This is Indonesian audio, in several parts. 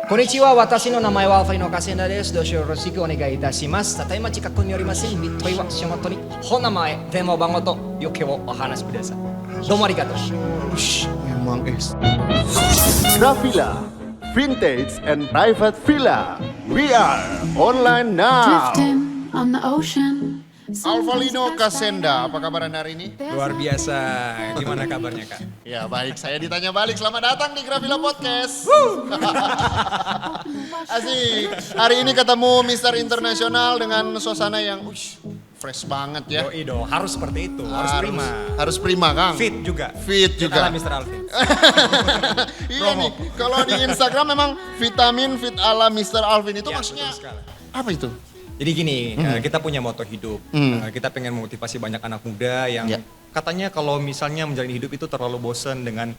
Konnichiwa, watashi no namae wa Alfredo Kasenda desu. Dousho yoroshiku onegai itashimasu. Tadaima chikaku ni yorimasen. Mitoi wa shimato ni honamae, demo bango to yoke wo ohanashi kudasai. Domo arigatou. Emang Gravilla, Vintage and Private Villa. We are online now. Drifting on the ocean. Alfalino Kasenda, apa kabar Anda hari ini? Luar biasa. Gimana kabarnya, Kak? Ya baik, saya ditanya balik. Selamat datang di Gravilla Podcast. Asik. Hari ini ketemu Mr. Internasional dengan suasana yang fresh banget ya. Yoi dong, harus seperti itu. Harus prima. Harus prima, Kang. Fit juga. Fit juga. Ala Mr. Alvin. Iya nih, kalau di Instagram memang vitamin fit ala Mr. Alvin itu Ya, maksudnya betul sekali. apa itu? Jadi gini, kita punya moto hidup. Kita pengen memotivasi banyak anak muda yang katanya kalau misalnya menjalani hidup itu terlalu bosen dengan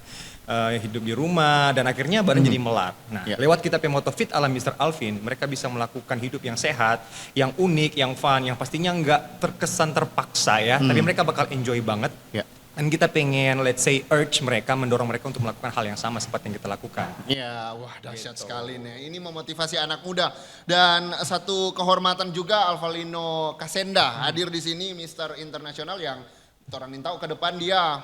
hidup di rumah dan akhirnya badan jadi melar. Nah, lewat kita punya moto fit ala Mr. Alvin, mereka bisa melakukan hidup yang sehat, yang unik, yang fun, yang pastinya nggak terkesan terpaksa ya, tapi mereka bakal enjoy banget. Ya. Dan kita pengen, let's say, urge mereka, mendorong mereka untuk melakukan hal yang sama seperti yang kita lakukan. Ya, wah dahsyat sekali nih. Ini memotivasi anak muda dan satu kehormatan juga Alfalino Kasenda hadir di sini, Mr. Internasional yang orang tahu ke depan dia.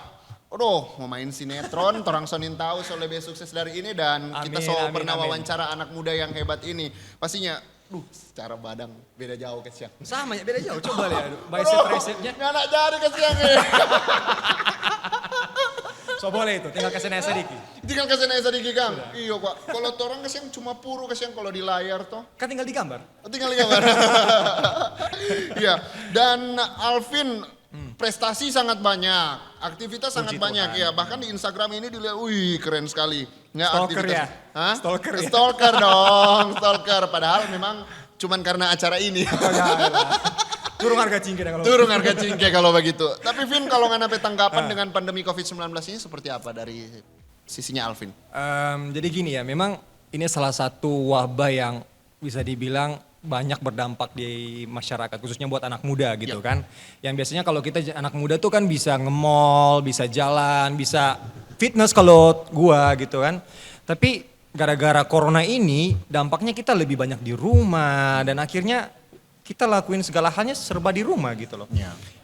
Aduh, mau main sinetron, orang sonin tahu soal lebih sukses dari ini dan kita Amin, pernah amin. wawancara anak muda yang hebat ini. Pastinya, secara badan beda jauh kesiang. Sama ya, beda jauh. Coba lihat bicep tricepnya. Nggak nak jadi kesiang ya. So boleh itu, tinggal kasih nasi sedikit. Tinggal kasih nanya sedikit Kang. Iya Pak, kalau orang kesiang cuma puru kesiang kalau di layar toh. Kan tinggal digambar. Tinggal lihat. Iya, dan Alvin prestasi sangat banyak, aktivitas sangat banyak ya. Bahkan di Instagram ini dilihat, wih keren sekali. Nggak Stalker aktivitas. ya? Hah? Stalker ya? Stalker dong, stalker. Padahal memang cuman karena acara ini. Oh ya, turun harga cingkir kalau. Turun harga cingke kalau begitu. Tapi Vin, kalau nggak sampai tanggapan dengan pandemi COVID-19 ini seperti apa dari sisinya Alvin? Jadi gini ya, memang ini salah satu wabah yang bisa dibilang banyak berdampak di masyarakat, khususnya buat anak muda gitu kan. Yang biasanya kalau kita anak muda tuh kan bisa nge-mall, bisa jalan, bisa fitness kalau gua gitu kan. Tapi gara-gara corona ini dampaknya kita lebih banyak di rumah dan akhirnya kita lakuin segala halnya serba di rumah gitu loh.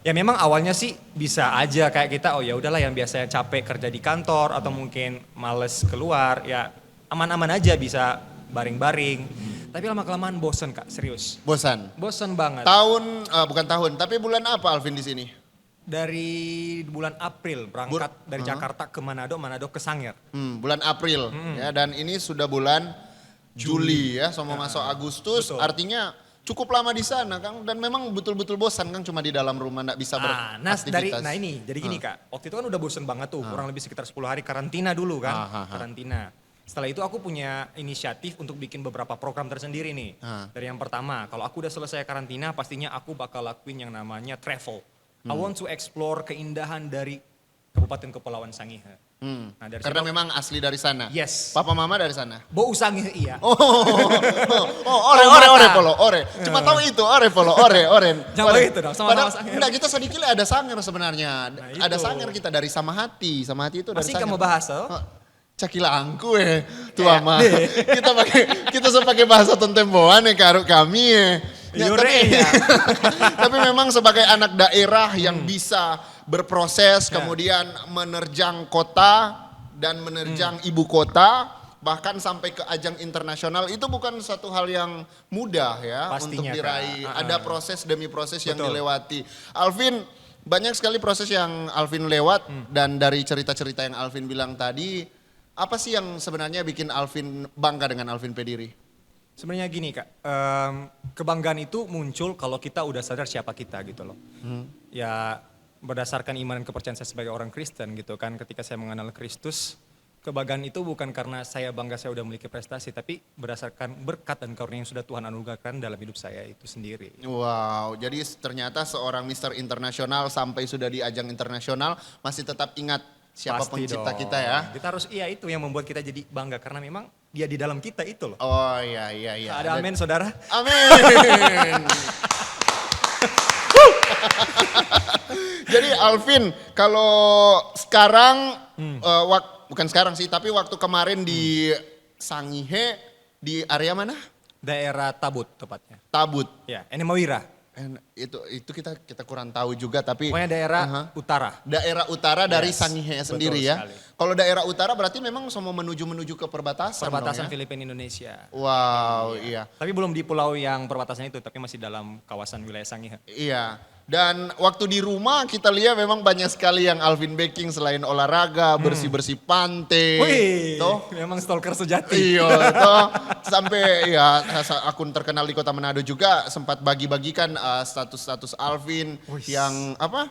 Ya memang awalnya sih bisa aja kayak kita oh ya udahlah yang biasanya capek kerja di kantor atau mungkin males keluar ya aman-aman aja bisa baring-baring. Tapi lama-kelamaan bosen Kak, serius. Bosan. Bosen banget. Bukan tahun, tapi bulan apa Alvin di sini? Dari bulan April berangkat dari Jakarta ke Manado, Manado ke Sangir. Bulan April ya, dan ini sudah bulan Juli ya, sama masuk Agustus, betul. Artinya cukup lama di sana Kang, dan memang betul-betul bosan Kang cuma di dalam rumah nggak bisa beraktivitas. Jadi gini Kak, waktu itu kan udah bosen banget tuh, kurang lebih sekitar 10 hari karantina dulu kan, karantina. Setelah itu aku punya inisiatif untuk bikin beberapa program tersendiri nih. Dari yang pertama, kalau aku udah selesai karantina pastinya aku bakal lakuin yang namanya travel. I want to explore keindahan dari Kabupaten Kepulauan Sangihe. Nah, dari Karena sana- memang asli dari sana. Yes. Papa mama dari sana. Bau Sangihe iya. Ore polo, ore. Cuma tahu itu, ore polo, ore. Jangan begitu dong, sama-sama Padahal, Sangir. enggak, kita sedikit ada Sangir sebenarnya. Nah, Ada itu. Sangir kita dari Samahati. Samahati itu dari Masih Sangir. kamu bahas oh? Cakila angku tua mah. Kita sebagai bahasa tentemboan karo kami Ya, tapi memang sebagai anak daerah yang bisa berproses kemudian menerjang kota dan menerjang ibu kota bahkan sampai ke ajang internasional itu bukan satu hal yang mudah ya. Pastinya, untuk diraih. Kak. Ada proses demi proses yang Betul. dilewati. Alvin, banyak sekali proses yang Alvin lewat dan dari cerita-cerita yang Alvin bilang tadi, apa sih yang sebenarnya bikin Alvin bangga dengan Alvin Pediri? Sebenarnya gini Kak, kebanggaan itu muncul kalau kita udah sadar siapa kita gitu loh. Ya berdasarkan iman dan kepercayaan saya sebagai orang Kristen gitu kan, ketika saya mengenal Kristus, kebanggaan itu bukan karena saya bangga saya udah memiliki prestasi, tapi berdasarkan berkat dan karunia yang sudah Tuhan anugerahkan dalam hidup saya itu sendiri. Wow, jadi ternyata seorang Mr. Internasional sampai sudah di ajang internasional masih tetap ingat siapa Pasti pencipta dong. kita ya. Kita harus, iya itu yang membuat kita jadi bangga karena memang dia di dalam kita itu loh. Oh iya. Ada amin saudara. Amin. Jadi Alvin, kalau sekarang, bukan sekarang sih, tapi waktu kemarin di Sangihe, Di area mana? Daerah Tabut tepatnya. Tabut. Ya, Enemawira. Itu kita kurang tahu juga tapi Pokoknya daerah Aha. utara. Daerah utara dari Yes, Sangihe sendiri betul ya. sekali. Kalau daerah utara berarti memang semua menuju ke perbatasan Perbatasan dong ya? Filipina Indonesia. Wow, iya. Tapi belum di pulau yang perbatasan itu, tapi masih dalam kawasan wilayah Sangihe. Iya. Dan waktu di rumah kita lihat memang banyak sekali yang Alvin Baking selain olahraga, bersih-bersih pantai. Wih, Toh? memang stalker sejati. Iya, toh. Sampai ya akun terkenal di Kota Manado juga sempat bagi-bagikan status-status Alvin Wih. yang apa?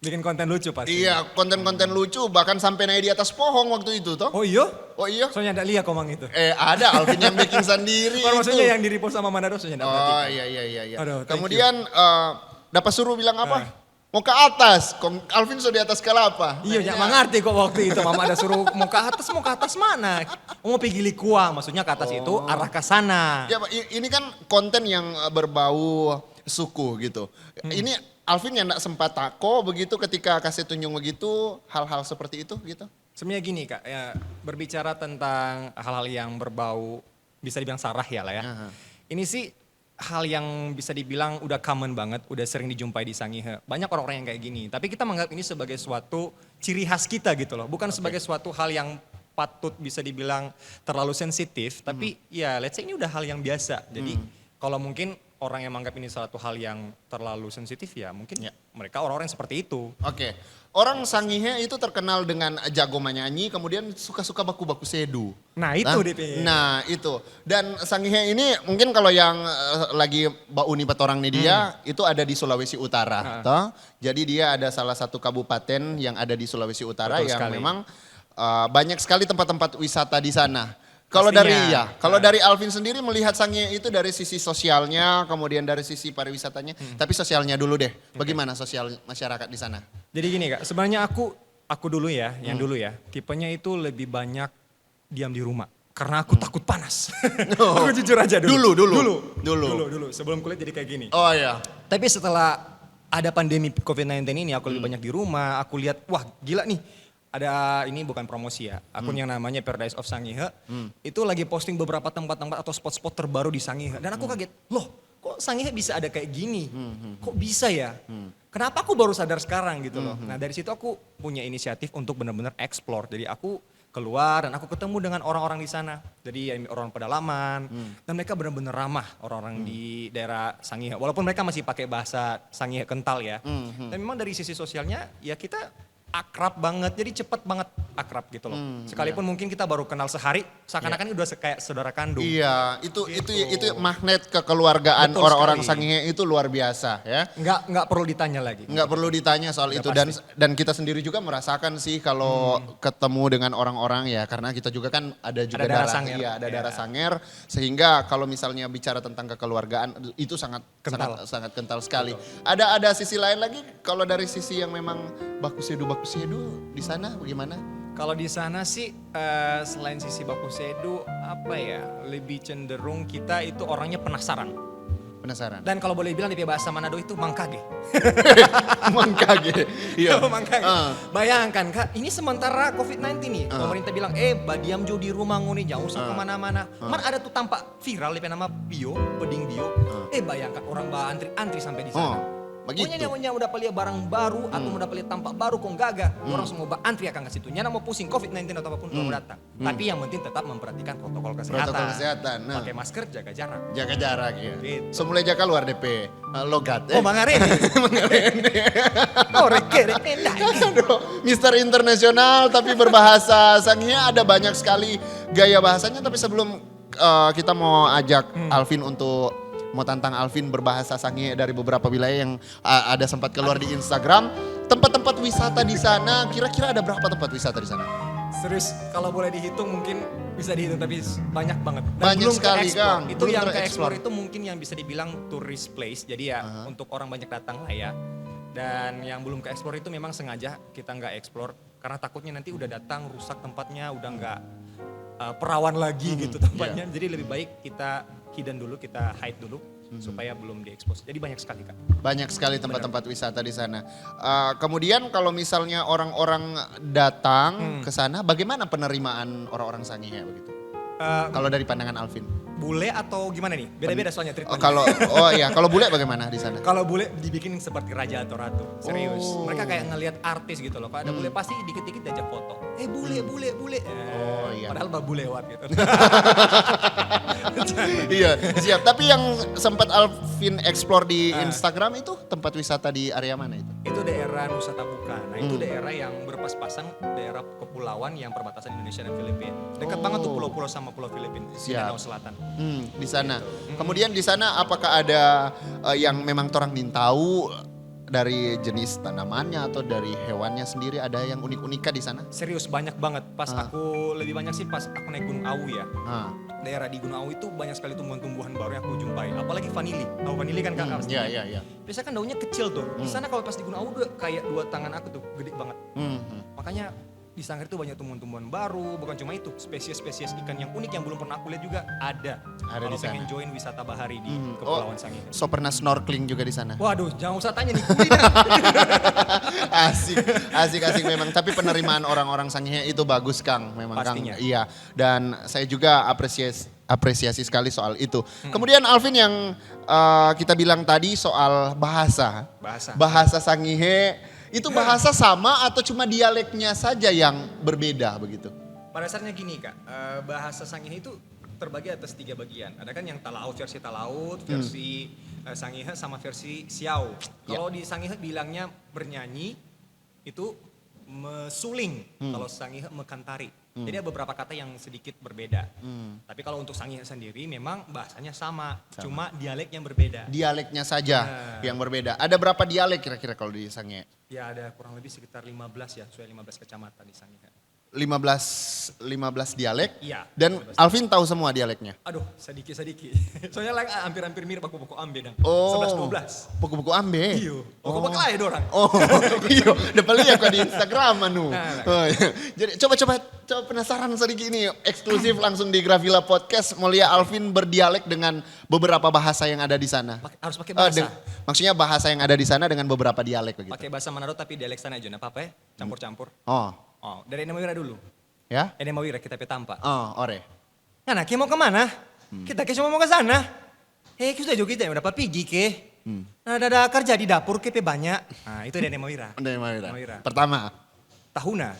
Bikin konten lucu pasti. Iya, konten-konten lucu bahkan sampai naik di atas pohon waktu itu toh. Oh iya? Oh iya? Soalnya ada lihat komang itu. Ada Alvin yang baking sendiri Oh, itu. maksudnya yang di repost sama Manado soalnya enggak Oh perhatikan. iya. Aduh, thank Kemudian dapat suruh bilang apa? Mau ke atas. Alvin sudah di atas skala apa? Iya, jangan mengerti kok waktu itu mama ada suruh mau ke atas mana? Mau pergi Likua, maksudnya ke atas itu arah ke sana. Ya, Pak, ini kan konten yang berbau suku gitu. Ini Alvin yang gak sempat tako begitu ketika kasih tunjuk begitu, hal-hal seperti itu gitu. Sebenarnya gini Kak, ya, berbicara tentang hal-hal yang berbau bisa dibilang sarah ya lah ya. Aha. Ini sih hal yang bisa dibilang udah common banget, udah sering dijumpai di Sangihe. Banyak orang-orang yang kayak gini, tapi kita menganggap ini sebagai suatu ciri khas kita gitu loh. Bukan sebagai suatu hal yang patut bisa dibilang terlalu sensitif, tapi ya let's say ini udah hal yang biasa. Jadi kalau mungkin orang yang menganggap ini suatu hal yang terlalu sensitif ya mungkin mereka orang-orang yang seperti itu. Oke. Orang Sangihe itu terkenal dengan jago menyanyi, kemudian suka-suka baku-baku sedu. Nah itu DP. Nah itu. Dan Sangihe ini mungkin kalau yang lagi Mbak Uni Petorang nih dia, itu ada di Sulawesi Utara. Toh? Jadi dia ada salah satu kabupaten yang ada di Sulawesi Utara Betul yang sekali. memang banyak sekali tempat-tempat wisata di sana. Kalau Pastinya. dari Alvin sendiri melihat Sangihe itu dari sisi sosialnya, kemudian dari sisi pariwisatanya, tapi sosialnya dulu deh. Bagaimana sosial masyarakat di sana? Jadi gini Kak, sebenarnya aku dulu ya, yang dulu ya, tipenya itu lebih banyak diam di rumah. Karena aku takut panas. Aku jujur aja dulu. Dulu, sebelum kuliah jadi kayak gini. Oh iya. Tapi setelah ada pandemi COVID-19 ini, aku lebih banyak di rumah, aku lihat, wah gila nih. Ada, ini bukan promosi ya, akun yang namanya Paradise of Sangihe, itu lagi posting beberapa tempat-tempat atau spot-spot terbaru di Sangihe. Dan aku kaget, loh kok Sangihe bisa ada kayak gini? Kok bisa ya? Kenapa aku baru sadar sekarang gitu loh. Nah dari situ aku punya inisiatif untuk benar-benar explore. Jadi aku keluar dan aku ketemu dengan orang-orang di sana. Jadi orang pedalaman dan mereka benar-benar ramah orang-orang di daerah Sangihe. Walaupun mereka masih pakai bahasa Sangihe kental ya. Dan memang dari sisi sosialnya ya kita akrab banget, jadi cepet banget akrab gitu loh. Sekalipun mungkin kita baru kenal sehari, seakan-akan udah kayak saudara kandung. Iya, itu magnet kekeluargaan Betul orang-orang sekali. Sangihe itu luar biasa ya. Nggak perlu ditanya lagi. Nggak perlu ditanya soal Udah itu dan kita sendiri juga merasakan sih kalau ketemu dengan orang-orang ya karena kita juga kan ada juga Ada darah sanger. iya, ada Iya. darah sanger sehingga kalau misalnya bicara tentang kekeluargaan itu sangat Kental. kental sekali. Ada sisi lain lagi kalau dari sisi yang memang baku sedu di sana bagaimana? Kalau di sana sih selain sisi baku sedu apa ya, lebih cenderung kita itu orangnya penasaran. Penasaran. Dan kalau boleh bilang di bahasa Manado itu mangkage. Mangkage. Iya. Mangkage. Bayangkan Kak, ini sementara COVID-19 nih. Pemerintah bilang, badiam jo di rumah ngoni, jangan usah kemana-mana. Man ada tuh tampak viral, di nama bio, peding bio. Bayangkan orang antri sampai di sana. Begitu. Pokoknya udah beli barang baru atau udah beli tampak baru kok gaga. Orang semua antri akan ke situ. Nyana mau pusing COVID-19 atau apapun kalau datang. Tapi yang penting tetap memperhatikan protokol kesehatan. Protokol kesehatan. Nah. Pakai masker, jaga jarak. Jaga jarak ya. Gitu. Semula jaga luar DP. Logat. Oh, Mangarene. Oh, reke. Aduh, Mister Internasional tapi berbahasa Sangihe ada banyak sekali gaya bahasanya. Tapi sebelum kita mau ajak Alvin untuk mau tantang Alvin berbahasa Sangihe dari beberapa wilayah yang ada sempat keluar di Instagram. Tempat-tempat wisata di sana, kira-kira ada berapa tempat wisata di sana? Serius, kalau boleh dihitung mungkin bisa dihitung tapi banyak banget. Dan Banyak belum sekali, ke-explore. Kang. Itu Belum yang ter-explore. ke-explore itu mungkin yang bisa dibilang tourist place. Jadi ya untuk orang banyak datang lah ya. Dan yang belum ke-explore itu memang sengaja kita nggak explore. Karena takutnya nanti udah datang rusak tempatnya, udah nggak perawan lagi gitu tempatnya. Jadi lebih baik kita hidden dulu, kita hide dulu. Supaya belum diekspos. Jadi banyak sekali Kak. Banyak sekali tempat-tempat wisata di sana. Kemudian kalau misalnya orang-orang datang ke sana, bagaimana penerimaan orang-orang Sangihe begitu? Kalau dari pandangan Alvin. Bule atau gimana nih? Beda-beda soalnya treatmentnya. Kalau bule bagaimana di sana? Kalau bule dibikin seperti raja atau ratu, serius. Oh. Mereka kayak ngelihat artis gitu loh. Kalau ada bule pasti dikit-dikit diajak foto. Bule. Oh, iya. Padahal babu lewat gitu. Iya, siap. Tapi yang sempat Alvin explore di Instagram itu tempat wisata di area mana itu? Itu daerah Nusa Tabuna. Nah itu daerah yang berpas-pasan daerah kepulauan yang perbatasan Indonesia dan Filipina. Dekat banget tuh pulau-pulau sama pulau Filipina, di Siap. Danau Selatan. Di sana. Kemudian di sana apakah ada yang memang orang tahu dari jenis tanamannya atau dari hewannya sendiri ada yang unik-unika di sana? Serius banyak banget. Pas aku lebih banyak sih pas aku naik Gunung Awu ya. Daerah di Gunung Awu itu banyak sekali tumbuhan-tumbuhan baru yang aku jumpai. Apalagi vanili. Tahu vanili kan kakak pasti? Iya. Biasanya kan daunnya kecil tuh. Di sana kalau pas di Gunung Awu udah kayak 2 tangan aku tuh, gede banget. Makanya di Sangir itu banyak tumbuhan-tumbuhan baru, bukan cuma itu, spesies-spesies ikan yang unik yang belum pernah aku lihat juga ada. Ada Kalau di sana. pengen join wisata bahari di Kepulauan Sangir. So pernah snorkeling juga di sana? Waduh, jangan usah tanya nih, kuliner. Asik memang. Tapi penerimaan orang-orang Sangihe itu bagus Kang, memang Pastinya. Kang. Iya. Dan saya juga apresiasi sekali soal itu. Kemudian Alvin yang kita bilang tadi soal bahasa. Bahasa Sangihe itu bahasa sama atau cuma dialeknya saja yang berbeda begitu? Pada dasarnya gini kak, bahasa Sangihe itu terbagi atas 3 bagian. Ada kan yang versi Talaut, versi Sangihe sama versi Siau. Kalau di Sangihe bilangnya bernyanyi, itu mesuling. Kalau Sangihe mekantari. Jadi ada beberapa kata yang sedikit berbeda. Tapi kalau untuk Sangihe sendiri memang bahasanya sama. Cuma dialek yang berbeda. Dialeknya saja yang berbeda. Ada berapa dialek kira-kira kalau di Sangihe? Ya ada kurang lebih sekitar 15 ya, sesuai 15 kecamatan di Sangihe. 15 dialek. Iya. Dan 15. Alvin tahu semua dialeknya? Aduh, sedikit. Soalnya hampir-hampir mirip buku-buku ambe dang. Oh. 11-12. Buku-buku ambe. Iyo, buku-buku lain dorang. Oh, iya. Udah lihat kok di Instagram anu. Nah. Oh, iya. Jadi coba penasaran sedikit ini eksklusif langsung di Gravila Podcast. Mulia Alvin berdialek dengan beberapa bahasa yang ada di sana. Harus pakai bahasa. Maksudnya bahasa yang ada di sana dengan beberapa dialek begitu. Pakai bahasa Manado tapi dialek sana aja, apa-apa ya? Campur-campur. Oh, Dari Enemawira dulu. ya? Enemawira kita petampa. Oh, ore. Nah, kita mau kemana? Kita cuma mau ke sana. Kita juga kita udah pergi ke. Nah, ada kerja di dapur kepe banyak. Nah, itu dari Enemawira. Mawira. Pertama, Tahuna.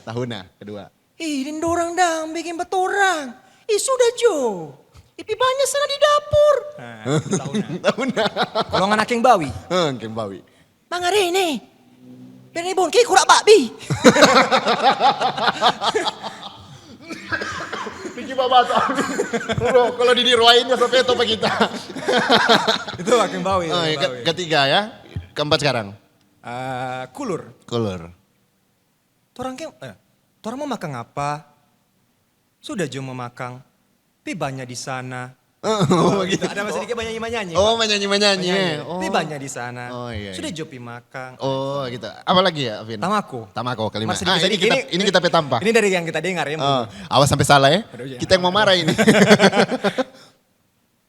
kedua. Ini dorang dang bikin betorang. Sudah Jo. Ipi banyak sana di dapur. Nah, itu Tahuna. Golongan aking bawi. Keng Bawi. Mangare ini. Biar bon ki kurak bakbi. Piki babata. Kalau di dirwain ya sampai itu apa kita. Itu aking bawi. Ketiga ya. Keempat sekarang. Kulur. Torang mau makan apa? Sudah Jo mau makan. Pi banyak di sana. Gitu. Ada sedikit banyak nyanyi. Oh, menyanyi. Pi banyak di sana. Oh, iya. Sudah Jo pi makan. Oh, gitu. Apa lagi ya, Vin? Tamako. Kelima. Mas, sedikit, Ini kita petampa. Ini dari yang kita dengar ya. Awas sampai salah ya. Aduh, jangan. Kita yang mau marah ini.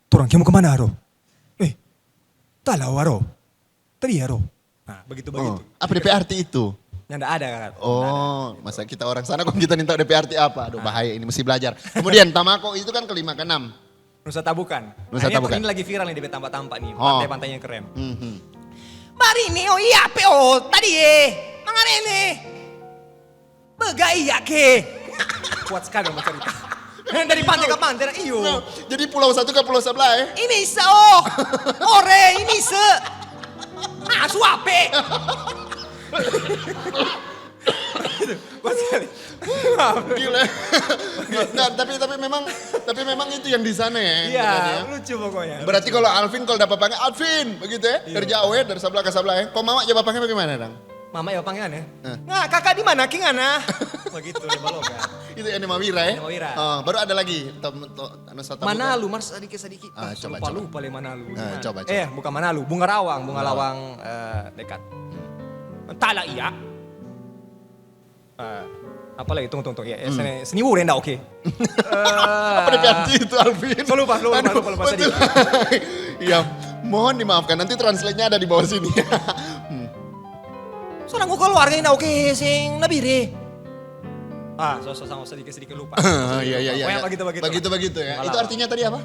Torang mau kemana Aro? Talau Aro. Tadi Aro. Nah, begitu. Apa DP arti itu? Yang enggak ada kan? Oh, masa kita orang sana kok kita minta DP arti apa? Aduh, bahaya ini mesti belajar. Kemudian Tamako itu kan kelima, keenam. Nusa Tabukan. Ini lagi viral nih di tampak-tampak nih. Pantai-pantainya keren. Mari nih, tadi mangane ini. Begai ya ke. Kuat sekali mau cerita. Dari pantai ke pantai, iyo. Nah, jadi pulau satu ke pulau sebelah ya? Ini ini suape. Kuat sekali. Gila. Nah, tapi memang itu yang di sana ya. Iya, lucu pokoknya. Berarti kalau Alvin kalau dapat panggil Alvin begitu ya. Dari jauh ya, dari sebelah ke sebelah ya. Kok mama jawab panggil bagaimana, Dang? Mama ya panggil ya. Nah, kakak di mana Kingana? Begitu di Baloga. Itu Enemawira ya. Enemawira. Baru ada lagi. Manalu, Mars sedikit. Coba. Lupa Manalu. Coba. Bukan Manalu, Bunga Lawang dekat. Tala iya. Apa lagi? Tunggu. Ya, seni wuren dah oke. Apa DP arti itu Alvin? Lupa sedikit. Iya, mohon dimaafkan. Nanti translate-nya ada di bawah sini. Soalnya gue keluarga ini oke, sing nabire. sosok sama sedikit lupa. Iya. Pokoknya begitu ya. Malah. Itu artinya tadi apa?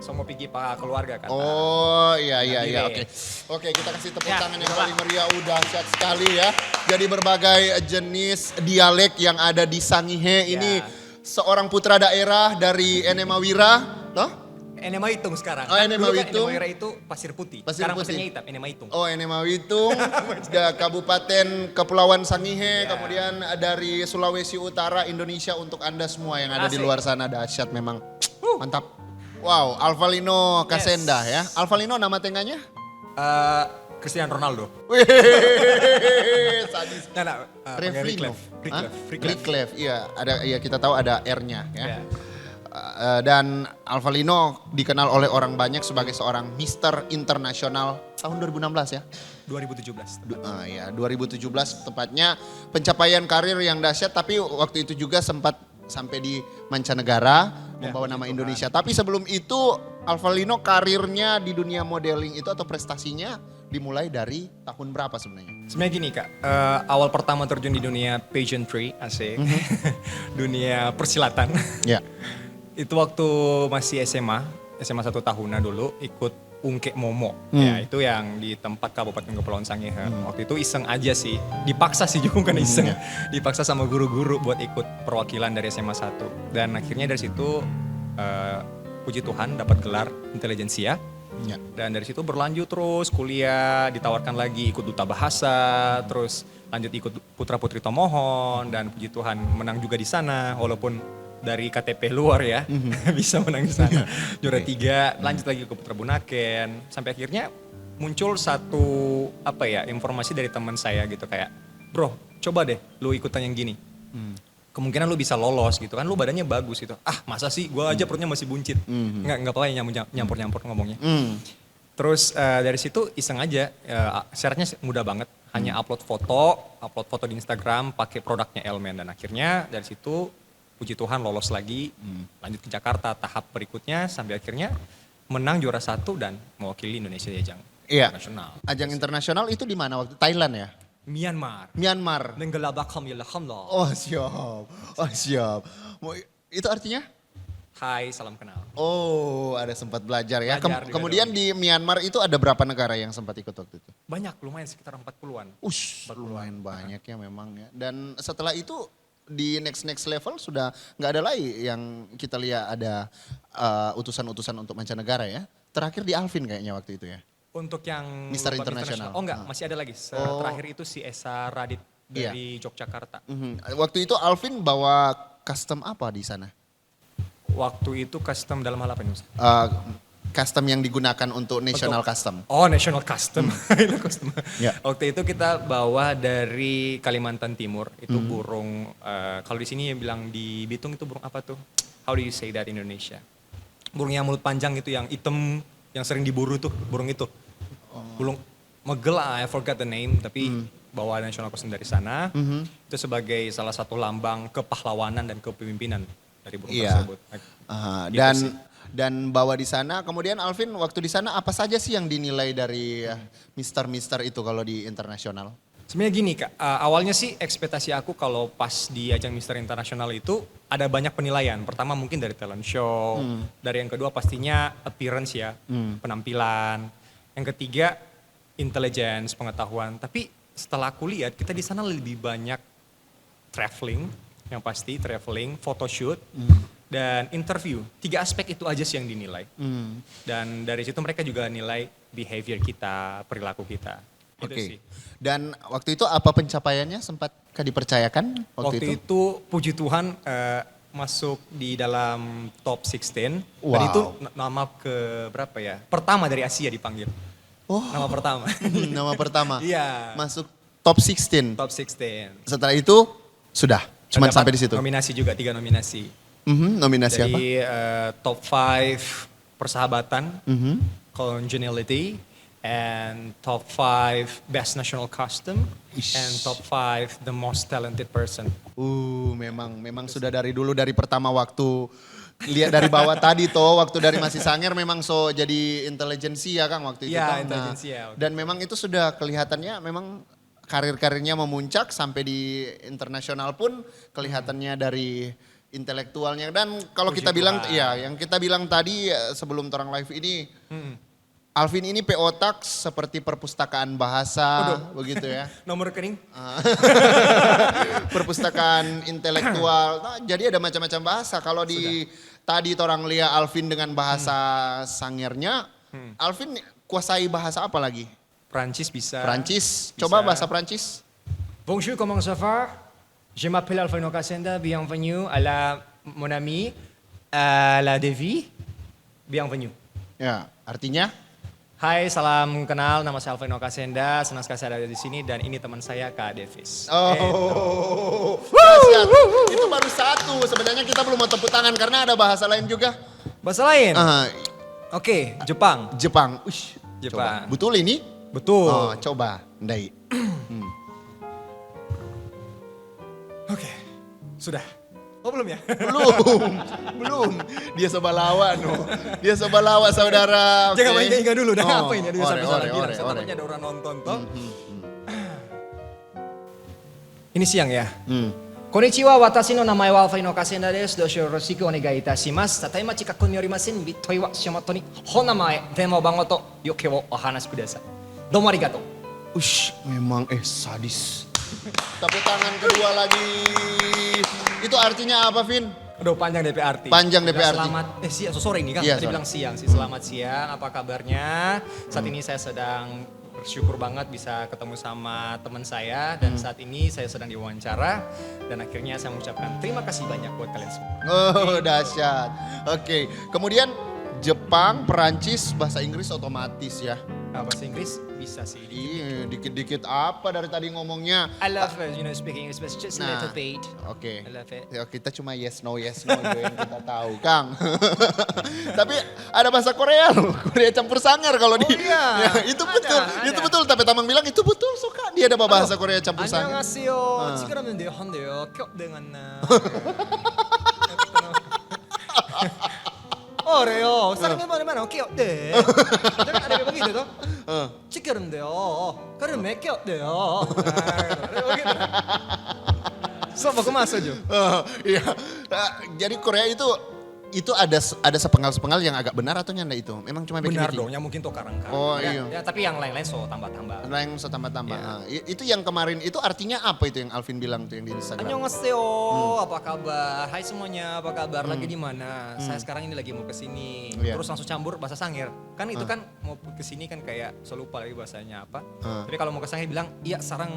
Sama pergi pak keluarga kan. Oh iya. Mandiri. Oke, kita kasih tepuk Ya, tangan yang itulah. paling meriah. Udah dahsyat sekali ya. Jadi berbagai jenis dialek yang ada di Sangihe ini seorang putra daerah dari Enema Wira, toh? Enema Hitung sekarang. Oh, Enema Dulu kan Hitung. Enema Wira itu pasir putih. Pasir Sekarang putih. pasirnya hitam, Enema Hitung. Oh, Enema Witung, Kabupaten Kepulauan Sangihe, kemudian dari Sulawesi Utara, Indonesia untuk Anda semua yang ada di Asik. luar sana. Dahsyat memang. Mantap. Wow, Alvalino Kasenda ya. Alvalino nama tengahnya? Cristiano Ronaldo. Wih, sadis. Nah, Revlino. Rickleff. Iya, kita tahu ada R-nya ya. Ya. Dan Alvalino dikenal oleh orang banyak sebagai seorang Mister Internasional tahun 2016 ya. 2017. 2017 tepatnya, pencapaian karir yang dahsyat, tapi waktu itu juga sempat sampai di mancanegara membawa nama Indonesia. Tapi sebelum itu Alvalino karirnya di dunia modeling itu atau prestasinya dimulai dari tahun berapa sebenarnya? Sebenarnya gini Kak, awal pertama terjun di dunia pageantry, asik. Dunia persilatan. Ya. Itu waktu masih SMA 1 tahunan dulu ikut Ungkek Momo. Ya, itu yang di tempat Kabupaten Kepulauan Sangihe. Waktu itu iseng aja sih, dipaksa sih juga bukan iseng. Dipaksa sama guru-guru buat ikut perwakilan dari SMA 1. Dan akhirnya dari situ puji Tuhan dapat gelar intelijensia. Ya. Dan dari situ berlanjut terus kuliah, ditawarkan lagi ikut duta bahasa, terus lanjut ikut Putra Putri Tomohon, dan puji Tuhan menang juga di sana walaupun dari KTP luar ya, bisa menang di sana. Juara 3, lanjut lagi ke Putra Bunaken, sampai akhirnya muncul satu informasi dari teman saya gitu kayak, bro coba deh lu ikutan yang gini. Kemungkinan lu bisa lolos gitu kan, lu badannya bagus gitu. Masa sih, gua aja perutnya masih buncit. Nggak apa-apa nyampur-nyampur ngomongnya. Terus dari situ iseng aja, syaratnya mudah banget. Hanya upload foto di Instagram, pakai produknya Elmen. Dan akhirnya dari situ, puji Tuhan lolos lagi, lanjut ke Jakarta tahap berikutnya, sampai akhirnya menang juara 1 dan mewakili Indonesia di ajang internasional. Ajang internasional itu di mana waktu? Thailand ya? Myanmar. Myanmar. Alhamdulillah. Oh siap. Itu artinya? Hai, salam kenal. Oh, ada sempat belajar ya. Belajar juga Kemudian di Myanmar itu ada berapa negara yang sempat ikut waktu itu? Banyak, lumayan sekitar 40-an. Lumayan banyak ya memang ya. Dan setelah itu di next level sudah nggak ada lagi yang kita lihat ada utusan-utusan untuk mancanegara ya. Terakhir di Alvin kayaknya waktu itu ya. Untuk yang Mister lomba Internasional. Oh enggak, masih ada lagi. Terakhir itu si Esa Radit dari Yogyakarta. Waktu itu Alvin bawa custom apa di sana? Waktu itu custom dalam hal apa nih? Custom yang digunakan untuk national custom. Oh, national custom. Itu custom. Ya. Waktu itu kita bawa dari Kalimantan Timur. Itu burung, kalau di sini bilang di Bitung itu burung apa tuh? How do you say that in Indonesia? Burung yang mulut panjang itu yang hitam, yang sering diburu tuh, burung itu. Burung Megel, I forgot the name, tapi bawa national custom dari sana. Itu sebagai salah satu lambang kepahlawanan dan kepemimpinan dari burung tersebut. Gitu sih. Dan bawa di sana, kemudian Alvin waktu di sana apa saja sih yang dinilai dari mister itu kalau di internasional? Sebenarnya gini Kak, awalnya sih ekspektasi aku kalau pas di ajang Mister Internasional itu ada banyak penilaian. Pertama mungkin dari talent show, dari yang kedua pastinya appearance ya, penampilan. Yang ketiga intelligence, pengetahuan. Tapi setelah aku lihat kita di sana lebih banyak traveling, yang pasti traveling, photoshoot, dan interview. 3 aspek itu aja sih yang dinilai. Dan dari situ mereka juga nilai behavior kita, perilaku kita. Oke. Dan waktu itu apa pencapaiannya, sempatkah dipercayakan waktu itu? Puji Tuhan masuk di dalam top 16. Wow. Dan itu nama ke berapa ya? Pertama dari Asia dipanggil. Nama pertama. Nama pertama. Iya. Masuk top 16. Top 16. Setelah itu sudah, cuma Dapat sampai di situ. Nominasi juga, 3 nominasi. Nominasi apa? Jadi top 5 persahabatan, congeniality, and top 5 best national custom, and top 5 the most talented person. Memang sudah dari dulu, dari pertama waktu lihat dari bawah tadi toh, waktu dari masih Sanger memang jadi intelijensia Kang waktu itu. Iya, Kang. intelijensia. Dan memang itu sudah kelihatannya memang karir-karirnya memuncak sampai di internasional pun kelihatannya dari intelektualnya. Dan kalau Puji kita bilang, Tuhan. ya yang kita bilang tadi sebelum orang live ini, Alvin ini otak seperti perpustakaan bahasa, begitu ya. Nomor rekening? Perpustakaan intelektual. Nah, jadi ada macam-macam bahasa. Kalau di tadi orang lihat Alvin dengan bahasa Sangernya, Alvin kuasai bahasa apa lagi? Prancis bisa. Prancis. Coba Bisa. bahasa Prancis. Bonjour, comment ça va? Je m'appelle Alfredo Casenda, bienvenue à mon ami, à la Devi, bienvenue. Ya, artinya? Hai, salam kenal, nama saya Alfredo Casenda, senang sekali saya ada di sini dan ini teman saya Kak Davis. Oh, dahsyat. Itu baru satu. Sebenarnya kita belum mau tepuk tangan karena ada bahasa lain juga. Bahasa lain? Ah, Oke, Jepang. Jepang. Uish, Jepang. coba. Betul ini? Betul. Oh, coba. Ndai. Oke, sudah. Oh belum ya? Belum. Dia sebalawa no. Dia sebalawa saudara. Jangan oke. main ingat dulu, dah Oh, apa ini? Dia ore, bisa salah ore, bilang, ore, saya ore. takutnya ada orang nonton toh. Ini siang ya? Konnichiwa, watashi no namae wa Alfredo Casenda desu. Dousho yoroshiku onegai itashimasu. Tadaima chikaku ni yorimasen. Bitoi wa shimato ni honamae, denmo bango to yoke wo ohanashi kudasai. Domo arigatou. Ush, memang sadis. Tepuk tangan kedua lagi. Itu artinya apa, Vin? Aduh panjang DP arti. Panjang DP Udah arti. Selamat, siang, sore ini kan? Iya, Tadi sore. bilang siang sih, selamat siang, apa kabarnya? Saat ini saya sedang bersyukur banget bisa ketemu sama teman saya. Dan saat ini saya sedang diwawancara. Dan akhirnya saya mengucapkan terima kasih banyak buat kalian semua. Oh, dahsyat. Oke, kemudian Jepang, Perancis, bahasa Inggris otomatis ya. Bahasa Inggris bisa sih. Iya, dikit-dikit apa dari tadi ngomongnya. I love speaking English, but just a Nah, little bit. Oke. I love it. Ya, kita cuma yes no itu yang kita tahu, Kang. Tapi ada bahasa Korea loh, Korea campur sangar kalau di. iya. Ya, itu betul, Ada. itu betul. Tapi Tamang bilang itu betul, suka dia ada bahasa Korea campur sangar. 안녕하세요. 지금은 한데요. 껴대갔나. 어래요. 사람이 말하면 oke 네. Jangan ada kayak begitu toh. Cikeremdeo. Karena make deo. Begitu. So, aku masuk aja. Iya. Jadi Korea itu ada sepenggal-sepenggal yang agak benar atau nyanda itu? Memang cuma Benar bikin-bikin? dong, yang mungkin tuh karang-karang. Oh, Ya, iya. ya, tapi yang lain-lain so tambah-tambah. Yang setambah-tambah. Iya. Nah, itu yang kemarin itu artinya apa itu yang Alvin bilang tuh yang di Instagram? Annyeonghaseyo, apa kabar? Hai semuanya, apa kabar? Lagi di mana? Saya sekarang ini lagi mau ke sini. Iya. Terus langsung campur bahasa Sangir. Kan itu kan mau ke sini kan kayak saya lupa lagi bahasanya apa. Tapi kalau mau ke Sangir bilang, "Iya, sarang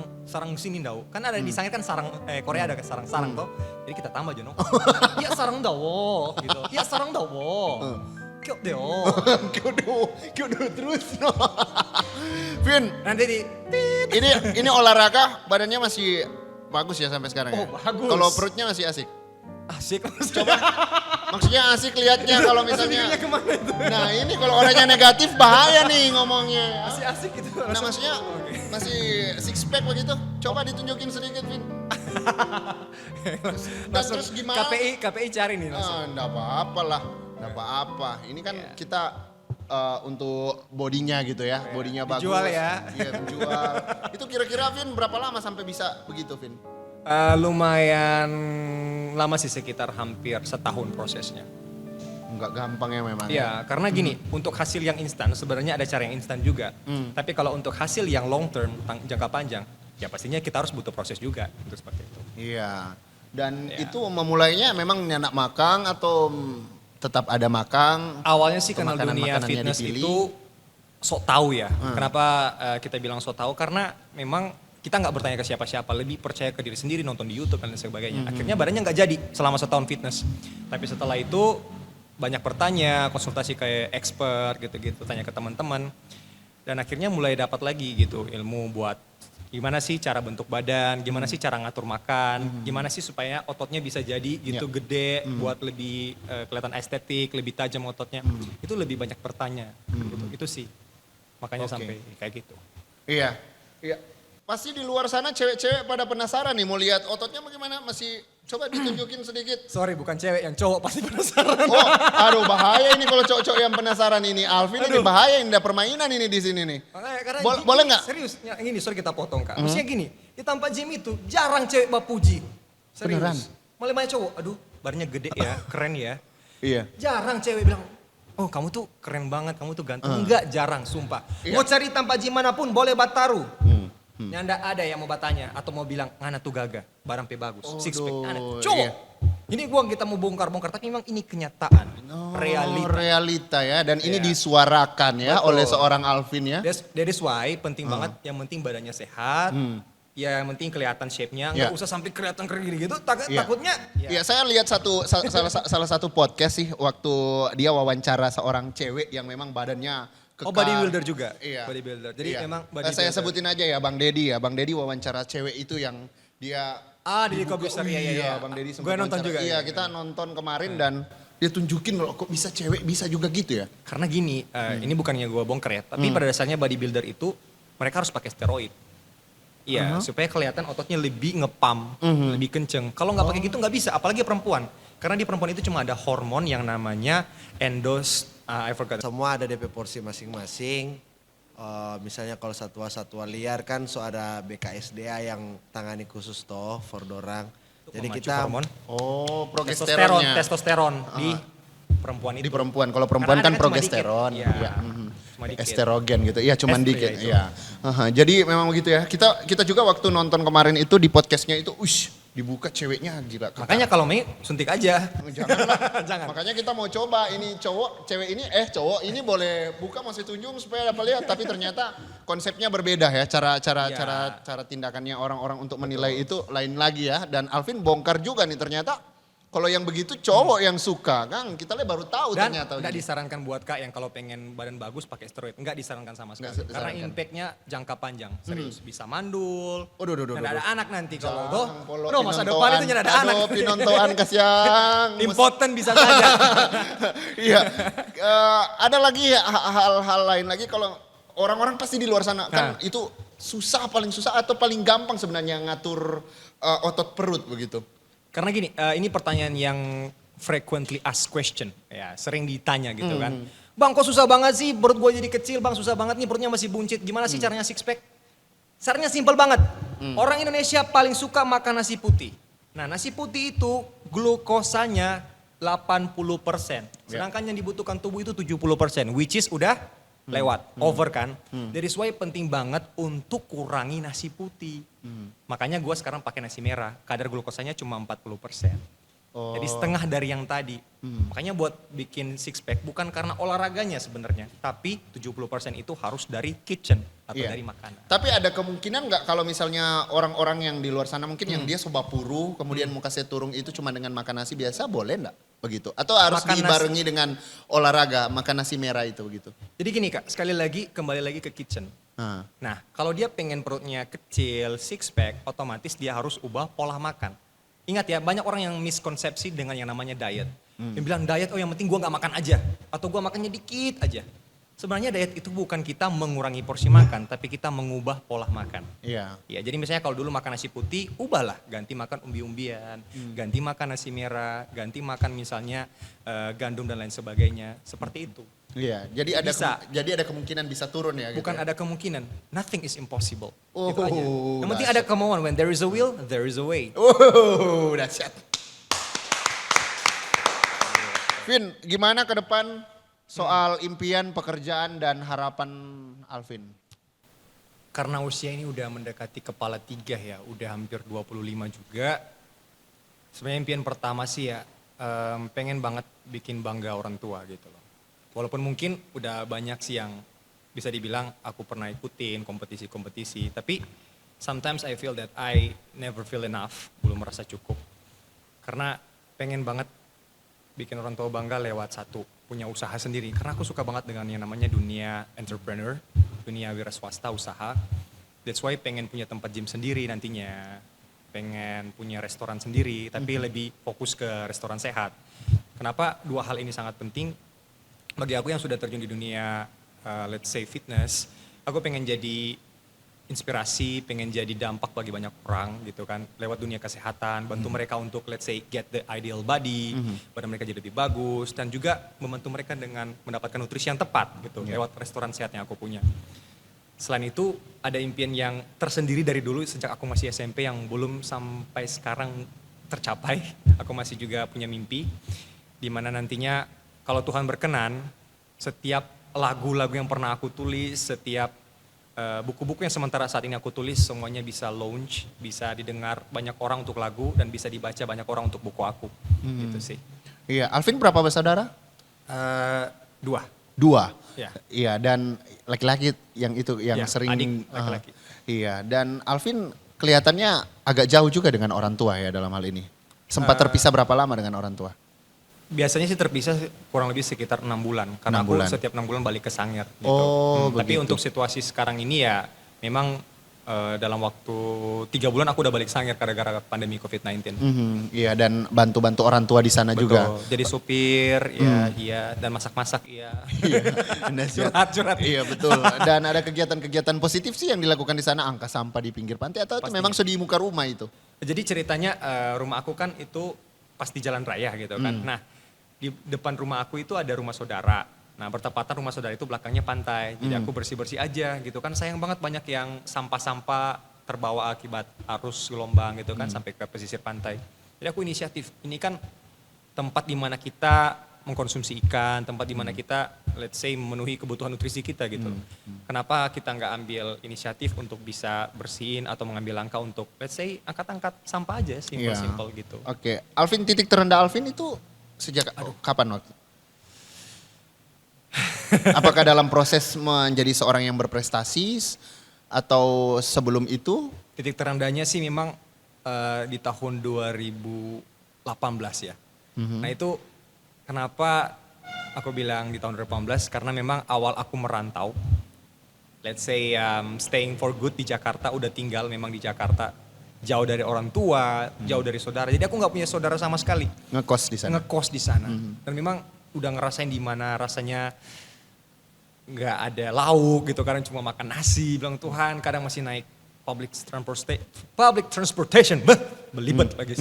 sini ndau." Kan ada di Sangir kan sarang Korea ada sarang-sarang toh. Jadi kita tambah aja no. Iya, sarang ndau gitu. Iya, sarang ndau. Kyo deo. Kyodo terus. No. Vin, Nanti di ini olahraga badannya masih bagus ya sampai sekarang ya? Oh, bagus. Kalau perutnya masih asik? asik. Coba, maksudnya asik liatnya kalau misalnya. Asik kemana itu? Nah ini kalau orangnya negatif bahaya nih ngomongnya. Masih asik gitu. Nah maksudnya masih six pack begitu. Coba ditunjukin sedikit, Vin. Dan terus gimana? KPI cari nih langsung. Enggak apa-apa lah, enggak apa-apa. Ini kan kita untuk bodinya gitu ya, bodinya bagus. Dijual ya. Iya, dijual. Itu kira-kira Vin berapa lama sampai bisa begitu, Vin? Lumayan lama sih, sekitar hampir setahun prosesnya. Enggak gampang ya memang. Iya, karena gini, untuk hasil yang instan sebenarnya ada cara yang instan juga. Tapi kalau untuk hasil yang long term, jangka panjang, ya pastinya kita harus butuh proses juga untuk seperti itu. Iya. Dan Ya. itu memulainya memang nyanak makang atau tetap ada makang? Awalnya sih Atau kenal dunia makanan-makanannya fitness dipilih? itu sok tahu ya. Kenapa kita bilang sok tahu? Karena memang kita nggak bertanya ke siapa-siapa, lebih percaya ke diri sendiri, nonton di YouTube dan lain sebagainya. Akhirnya badannya nggak jadi selama setahun fitness. Tapi setelah itu banyak bertanya, konsultasi kayak expert gitu-gitu, tanya ke teman-teman. Dan akhirnya mulai dapat lagi gitu ilmu buat gimana sih cara bentuk badan, gimana sih cara ngatur makan, gimana sih supaya ototnya bisa jadi gitu gede, buat lebih kelihatan estetik, lebih tajam ototnya. Itu lebih banyak bertanya gitu. Itu sih. Makanya Oke. sampai kayak gitu. Iya. Iya. pasti di luar sana cewek-cewek pada penasaran nih mau lihat ototnya bagaimana, masih coba ditunjukin sedikit. Sorry, bukan cewek, yang cowok pasti penasaran. Oh, aduh bahaya ini kalau cowok-cowok yang penasaran ini. Alvin ini bahaya, ini ada permainan ini di sini nih. Makanya, karena Boleh nggak? Serius, ya, ini sorry kita potong Kak. Maksudnya gini, di tanpa gym itu jarang cewek bapuji. Serius. Beneran? Malah banyak cowok, aduh barnya gede ya, keren ya. Iya. Jarang cewek bilang, oh kamu tuh keren banget, kamu tuh ganteng. Enggak, jarang, sumpah. Iya. Mau cari tanpa gym manapun boleh bataru. Nyanda ada yang mau batanya atau mau bilang, ngana tuh gagah, barang pe bagus, six pack, ngana. Cowok. Iya. Ini gua kita mau bongkar-bongkar, tapi memang ini kenyataan, realita. Realita ya, dan ini Iya. disuarakan ya Betul. oleh seorang Alvin ya. That is why penting banget, yang penting badannya sehat, ya yang penting kelihatan shape-nya, nggak Ya. usah sampai kelihatan keren gitu, Iya. takutnya. Ya saya lihat salah satu podcast sih waktu dia wawancara seorang cewek yang memang badannya kekar. Oh bodybuilder juga, Iya. bodybuilder. Jadi Iya. memang Saya bodybuilder. sebutin aja ya Bang Dedi ya. Bang Dedi wawancara cewek itu yang dia Deddy Kobuser, iya. Bang Dedi sempat Gue nonton wawancara. juga. Iya, kita nonton kemarin dan dia tunjukin loh kok bisa cewek bisa juga gitu ya. Karena gini, ini bukannya gue bongkar ya, tapi pada dasarnya bodybuilder itu mereka harus pakai steroid. Iya, supaya kelihatan ototnya lebih ngepam, lebih kenceng. Kalau nggak pakai gitu nggak bisa, apalagi perempuan. Karena di perempuan itu cuma ada hormon yang namanya I forgot. Semua ada DP porsi masing-masing. Misalnya kalau satwa-satwa liar kan so ada BKSDA yang tangani khusus toh for dorang. Untuk Jadi memacu kita hormon Oh, testosteron, progesteronnya. testosteron di perempuan itu. Di perempuan, kalau perempuan Karena kan ada cuma dikit. progesteron. Iya. Iya. Cuma dikit. Esterogen gitu. Iya, cuman Est- dikit. iya, itu. Iya. Jadi memang begitu ya. Kita juga waktu nonton kemarin itu di podcastnya itu, dibuka ceweknya gila. Makanya kalau mau suntik aja. Janganlah. Jangan. Makanya kita mau coba ini cewek ini boleh buka masih tunjung supaya dapat lihat, tapi ternyata konsepnya berbeda ya. Cara tindakannya orang-orang untuk menilai itu lain lagi ya. Dan Alvin bongkar juga nih ternyata kalau yang begitu cowok yang suka, Kang. Kita baru tahu Dan ternyata. nggak gitu. disarankan buat Kak yang kalau pengen badan bagus pakai steroid. Nggak disarankan sama sekali. Nggak Karena disarankan. impactnya jangka panjang. Serius, bisa mandul. Waduh. Dan ada anak nanti kalau tuh. Polo No, masa pinontoan. depan itu nyada ada anak. Aduh, pinontoan kasihan. Impoten bisa saja. Iya. Ada lagi hal-hal lain lagi kalau orang-orang pasti di luar sana kan itu paling susah atau paling gampang sebenarnya ngatur otot perut begitu. Karena gini, ini pertanyaan yang frequently asked question. Ya, sering ditanya gitu kan. Bang kok susah banget sih perut gue jadi kecil bang, susah banget nih perutnya masih buncit. Gimana sih caranya six pack? Caranya simpel banget. Orang Indonesia paling suka makan nasi putih. Nah nasi putih itu glukosanya 80%. Sedangkan yang dibutuhkan tubuh itu 70%. Which is udah lewat, over kan. Dari why penting banget untuk kurangi nasi putih. Makanya gue sekarang pakai nasi merah, kadar glukosanya cuma 40%. Jadi setengah dari yang tadi. Makanya buat bikin six pack bukan karena olahraganya sebenarnya, tapi 70% itu harus dari kitchen atau Iya. dari makanan. Tapi ada kemungkinan nggak kalau misalnya orang-orang yang di luar sana mungkin yang dia soba puru kemudian mau kasih turung itu cuma dengan makan nasi biasa boleh nggak begitu? Atau harus Makan nasi- dibarengi dengan olahraga makan nasi merah itu begitu? Jadi gini Kak, sekali lagi kembali lagi ke kitchen. Nah, kalau dia pengen perutnya kecil, six pack, otomatis dia harus ubah pola makan. Ingat ya, banyak orang yang miskonsepsi dengan yang namanya diet. Yang bilang diet, oh yang penting gua nggak makan aja. Atau gua makannya dikit aja. Sebenarnya diet itu bukan kita mengurangi porsi makan, tapi kita mengubah pola makan. Iya. Ya, jadi misalnya kalau dulu makan nasi putih, ubahlah. Ganti makan umbi-umbian, ganti makan nasi merah, ganti makan misalnya gandum dan lain sebagainya. Seperti itu. Iya, Bisa. jadi ada kemungkinan bisa turun ya gitu. Bukan ya? ada kemungkinan, nothing is impossible. Oh, Itu aja. Yang penting ada kemauan, when there is a will, there is a way. Dahsyat. Vin, gimana ke depan soal impian, pekerjaan dan harapan Alvin? Karena usia ini udah mendekati kepala 3 ya, udah hampir 25 juga. Sebenarnya impian pertama sih ya, pengen banget bikin bangga orang tua gitu loh. Walaupun mungkin udah banyak sih yang bisa dibilang aku pernah ikutin kompetisi-kompetisi, tapi sometimes I feel that I never feel enough, belum merasa cukup. Karena pengen banget bikin orang tua bangga lewat satu, punya usaha sendiri. Karena aku suka banget dengan yang namanya dunia entrepreneur, dunia wira swasta, usaha. That's why pengen punya tempat gym sendiri nantinya. Pengen punya restoran sendiri, tapi lebih fokus ke restoran sehat. Kenapa dua hal ini sangat penting? Bagi aku yang sudah terjun di dunia let's say fitness, aku pengen jadi inspirasi, pengen jadi dampak bagi banyak orang gitu kan. Lewat dunia kesehatan, bantu mereka untuk let's say get the ideal body, badan mereka jadi lebih bagus. Dan juga membantu mereka dengan mendapatkan nutrisi yang tepat gitu, lewat restoran sehat yang aku punya. Selain itu ada impian yang tersendiri dari dulu sejak aku masih SMP yang belum sampai sekarang tercapai. Aku masih juga punya mimpi di mana nantinya kalau Tuhan berkenan setiap lagu-lagu yang pernah aku tulis, setiap buku-buku yang sementara saat ini aku tulis semuanya bisa launch, bisa didengar banyak orang untuk lagu dan bisa dibaca banyak orang untuk buku aku. Gitu sih. Iya, Alvin berapa bersaudara? 2. 2. Ya. Iya, dan laki-laki yang itu yang Ya, sering adik laki-laki. Iya, dan Alvin kelihatannya agak jauh juga dengan orang tua ya dalam hal ini. Sempat terpisah berapa lama dengan orang tua? Biasanya sih terpisah kurang lebih sekitar 6 bulan. Karena 6 aku bulan. setiap 6 bulan balik ke Sangir. Gitu. Oh, Tapi begitu. untuk situasi sekarang ini ya memang dalam waktu 3 bulan aku udah balik Sangir gara-gara pandemi COVID-19. Iya, dan bantu-bantu orang tua di sana juga. Betul. Jadi supir, ya, iya, dan masak-masak, iya. Curhat-curhat. Iya betul. Dan ada kegiatan-kegiatan positif sih yang dilakukan di sana, angka sampah di pinggir pantai atau itu memang sudah di muka rumah itu? Jadi ceritanya rumah aku kan itu pas di jalan raya gitu kan. Nah di depan rumah aku itu ada rumah saudara. Nah bertepatan rumah saudara itu belakangnya pantai. Jadi aku bersih-bersih aja gitu kan. Sayang banget banyak yang sampah-sampah terbawa akibat arus gelombang gitu kan sampai ke pesisir pantai. Jadi aku inisiatif. Ini kan tempat di mana kita mengkonsumsi ikan, tempat di mana kita let's say memenuhi kebutuhan nutrisi kita gitu. Kenapa kita nggak ambil inisiatif untuk bisa bersihin atau mengambil langkah untuk let's say angkat-angkat sampah aja, simple-simple gitu. Oke, Alvin, titik terendah Alvin itu sejak kapan waktu? Apakah dalam proses menjadi seorang yang berprestasi atau sebelum itu? Titik terendahnya sih memang di tahun 2018 ya. Nah itu kenapa aku bilang di tahun 2018 karena memang awal aku merantau. Let's say staying for good di Jakarta, udah tinggal memang di Jakarta. Jauh dari orang tua, jauh dari saudara. Jadi aku nggak punya saudara sama sekali. Ngekos di sana? Ngekos di sana. Dan memang udah ngerasain di mana rasanya nggak ada lauk gitu. Kadang cuma makan nasi, bilang Tuhan. Kadang masih naik public transportation. Belibet lagi.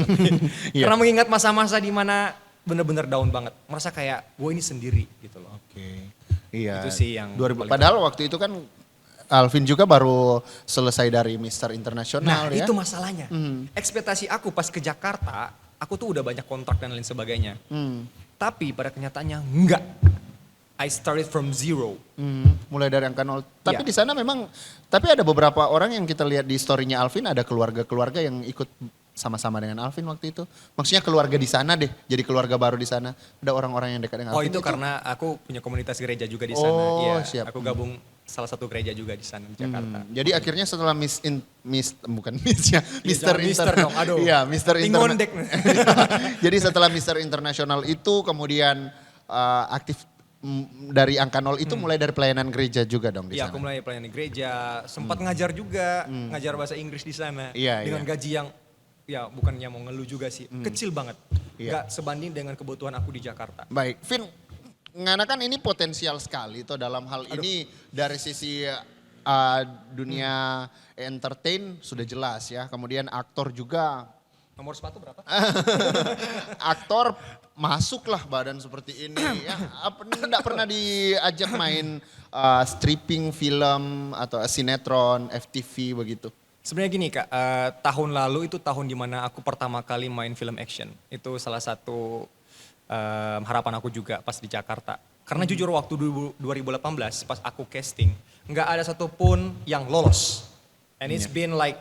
Karena mengingat masa-masa di mana bener-bener down banget. Merasa kayak gue ini sendiri gitu loh. Oke. Iya. Itu sih yang paling padahal waktu itu kan Alvin juga baru selesai dari Mister Internasional Nah ya. itu masalahnya. Ekspektasi aku pas ke Jakarta, aku tuh udah banyak kontrak dan lain sebagainya. Tapi pada kenyataannya enggak. I started from zero. Mulai dari angka 0. Tapi Iya. di sana memang, tapi ada beberapa orang yang kita lihat di story-nya Alvin, ada keluarga-keluarga yang ikut sama-sama dengan Alvin waktu itu. Maksudnya keluarga di sana deh, jadi keluarga baru di sana. Ada orang-orang yang dekat dengan Oh Alvin. itu karena aku punya komunitas gereja juga di sana. Oh, Iya, siap. aku gabung salah satu gereja juga di sana di Jakarta. Jadi akhirnya setelah bukan Miss ya, Mister jangan Mister dong, aduh. Iya, Mister Tingondek. Jadi setelah Mister Internasional itu kemudian aktif dari angka 0 itu mulai dari pelayanan gereja juga dong di Iya, sana. aku mulai pelayanan gereja, sempat ngajar juga, ngajar bahasa Inggris di sana. Iya, dengan iya. gaji yang ya bukannya mau ngeluh juga sih, kecil banget. Iya. Nggak sebanding dengan kebutuhan aku di Jakarta. Baik, Vin, ngana kan ini potensial sekali tuh dalam hal ini dari sisi dunia entertain sudah jelas ya. Kemudian aktor juga, Nomor sepatu berapa? aktor masuklah badan seperti ini ya. Enggak pernah diajak main stripping film atau sinetron, FTV begitu. Sebenarnya gini Kak, tahun lalu itu tahun dimana aku pertama kali main film action. Itu salah satu harapan aku juga pas di Jakarta. Karena jujur waktu 2018 pas aku casting, nggak ada satupun yang lolos. And it's been like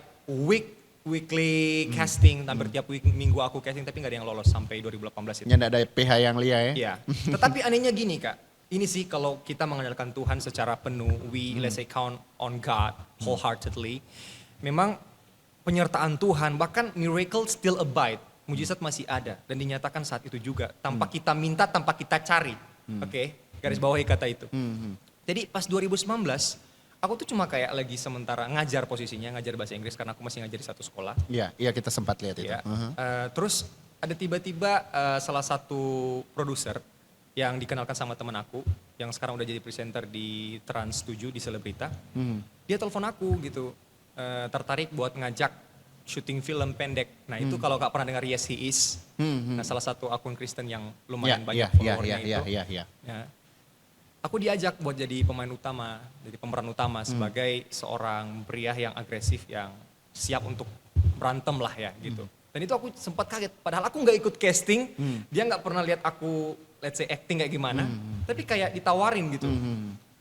weekly casting, hampir tiap minggu aku casting tapi nggak ada yang lolos sampai 2018 itu. Ya, ada PH yang lia ya. Iya, tetapi anehnya gini Kak, ini sih kalau kita mengandalkan Tuhan secara penuh, let's say count on God wholeheartedly, memang penyertaan Tuhan, bahkan miracle still abide, mujizat masih ada dan dinyatakan saat itu juga, tanpa kita minta, tanpa kita cari, oke? Garis bawahi kata itu. Jadi pas 2019, aku tuh cuma kayak lagi sementara ngajar posisinya, ngajar bahasa Inggris karena aku masih ngajar di satu sekolah. Iya, iya kita sempat lihat itu. Ya. Terus ada tiba-tiba salah satu produser yang dikenalkan sama teman aku, yang sekarang udah jadi presenter di Trans 7 di Selebrita. Dia telepon aku gitu, tertarik buat ngajak syuting film pendek. Nah itu kalau Kak pernah dengar Yes He Is, nah salah satu akun Kristen yang lumayan banyak followernya itu. Ya, aku diajak buat jadi pemain utama, jadi pemeran utama sebagai seorang pria yang agresif yang siap untuk berantem lah ya gitu. Dan itu aku sempat kaget, padahal aku nggak ikut casting, dia nggak pernah lihat aku let's say acting kayak gimana, tapi kayak ditawarin gitu.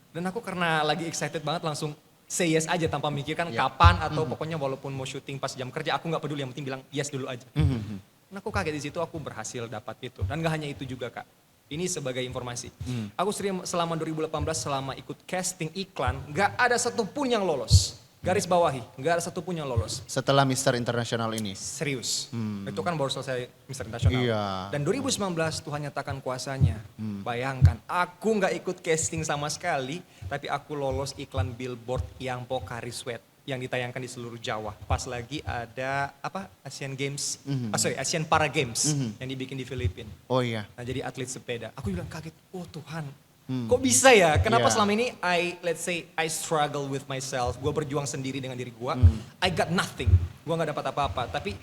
Dan aku karena lagi excited banget langsung say yes aja tanpa mikirkan kapan atau pokoknya walaupun mau syuting pas jam kerja aku nggak peduli, yang penting bilang yes dulu aja. Dan aku kaget di situ, aku berhasil dapat itu. Dan gak hanya itu juga Kak, ini sebagai informasi. Aku selama 2018 selama ikut casting iklan, gak ada satupun yang lolos. Garis bawahi, gak ada satupun yang lolos. Setelah Mister International ini? Serius, itu kan baru selesai Mister International. Iya. Dan 2019 Tuhan nyatakan kuasanya. Bayangkan, aku gak ikut casting sama sekali, tapi aku lolos iklan billboard yang Pocari Sweat yang ditayangkan di seluruh Jawa. Pas lagi ada Asian Games, Asian Para Games yang dibikin di Filipina. Oh iya. Nah jadi atlet sepeda. Aku bilang kaget, oh Tuhan, kok bisa ya? Kenapa selama ini let's say I struggle with myself, gue berjuang sendiri dengan diri gue, I got nothing, gue gak dapat apa-apa. Tapi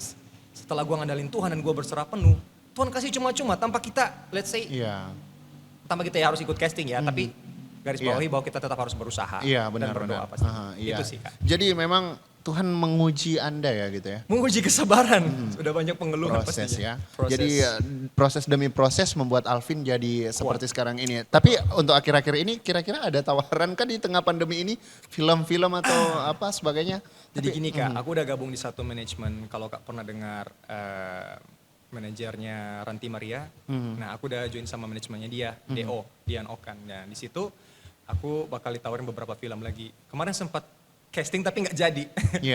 setelah gue ngandalin Tuhan dan gue berserah penuh, Tuhan kasih cuma-cuma tanpa kita, let's say, tanpa kita harus ikut casting ya, tapi garis bawahi bahwa kita tetap harus berusaha dan berdoa pasti. Itu sih Kak. Jadi memang Tuhan menguji Anda ya gitu ya. Menguji kesabaran, sudah banyak pengeluhan Proses pastinya. ya. Jadi proses demi proses membuat Alvin jadi seperti sekarang ini. Tapi untuk akhir-akhir ini kira-kira ada tawaran kan di tengah pandemi ini film-film atau apa sebagainya? Jadi gini Kak, aku udah gabung di satu manajemen, kalau Kak pernah dengar manajernya Ranti Maria. Nah aku udah join sama manajemennya dia, DO, Dian Okan. Nah di situ aku bakal ditawarin beberapa film lagi. Kemarin sempat casting tapi nggak jadi.